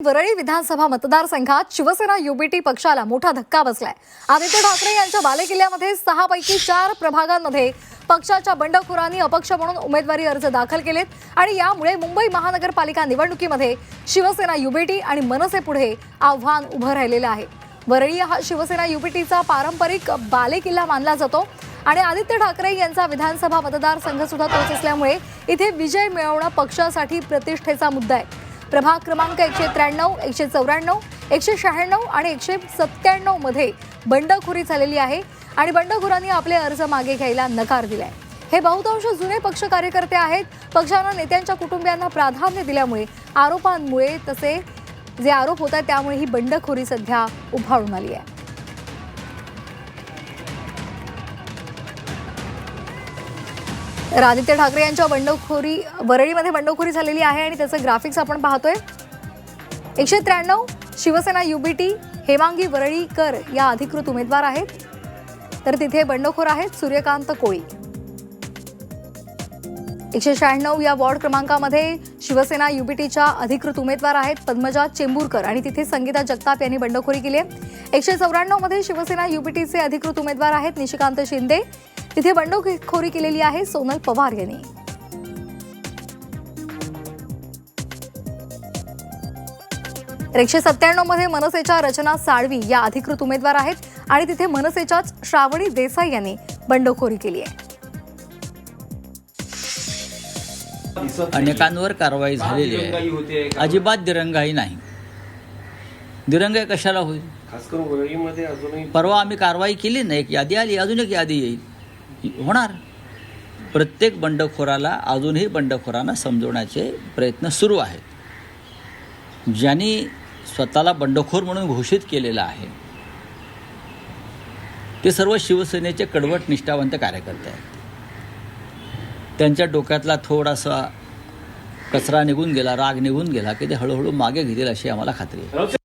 वरळी विधानसभा मतदारसंघात शिवसेना युबीटी पक्षाला मोठा धक्का बसलाय। आदित्य ठाकरे यांच्या बालेकिल्ल्यामध्ये 6 पैकी 4 प्रभागांमध्ये पक्षाच्या बंडखोरांनी अपक्ष म्हणून उमेदवारी अर्ज दाखल केलेत आणि यामुळे मुंबई महानगरपालिका निवडणुकीमध्ये शिवसेना युबीटी आणि मनसे पुढे आव्हान उभं राहिलेलं आहे। वरळी हा शिवसेना युबीटीचा पारंपरिक बालेकिल्ला मानला जातो आणि आदित्य ठाकरे यांचा विधानसभा मतदारसंघ सुद्धा तोच असल्यामुळे इथे विजय मिळवणं पक्षासाठी प्रतिष्ठेचा मुद्दा आहे। प्रभाग क्रमांक 193, 194, 196 आणि 197 मध्ये बंडखोरी झालेली आहे आणि बंडखोरांनी आपले अर्ज मागे घ्यायला नकार दिलाय। हे बहुतांश जुने पक्ष कार्यकर्ते आहेत। पक्षानं नेत्यांच्या कुटुंबियांना प्राधान्य दिल्यामुळे आरोपांमुळे तसे जे आरोप होतात त्यामुळे ही बंडखोरी सध्या उफाळून आली आहे। आदित्य ठाकरे यांच्या वरळीमध्ये बंडखोरी झालेली आहे आणि त्याचं ग्राफिक्स आपण पाहतोय। 193 शिवसेना युबीटी हेमांगी वरळीकर या अधिकृत उमेदवार आहेत, तर तिथे बंडखोर आहेत सूर्यकांत कोळी। 196 या वॉर्ड क्रमांकामध्ये शिवसेना युबीटीच्या अधिकृत उमेदवार आहेत पद्मजा चेंबूरकर आणि तिथे संगीता जगताप यांनी बंडखोरी केली आहे। 194 मध्ये शिवसेना युबीटीचे अधिकृत उमेदवार आहेत निशिकांत शिंदे, तिथे बंडखोरी केलेली आहे सोनल पवार यांनी। तर 197 मध्ये मनसेच्या रचना साळवी या अधिकृत उमेदवार आहेत आणि तिथे मनसेच्याच श्रावणी देसाई यांनी बंडखोरी केली आहे। अनेकांवर कारवाई झालेली आहे, अजिबात दिरंगाई नाही। दिरंगाई कशाला होईल? खास करून वरळीमध्ये अजूनही परवा आम्ही कारवाई केली नाही, एक यादी आली, अजून एक यादी येईल, होणार। प्रत्येक बंडखोराला अजूनही बंडखोरांना समजवण्याचे प्रयत्न सुरू आहेत। ज्यांनी स्वतःला बंडखोर म्हणून घोषित केलेलं आहे ते सर्व शिवसेनेचे कडवट निष्ठावंत कार्यकर्ते आहेत। त्यांच्या डोक्यातला थोडासा कचरा निघून गेला, राग निघून गेला की ते हळूहळू मागे घेतील अशी आम्हाला खात्री आहे।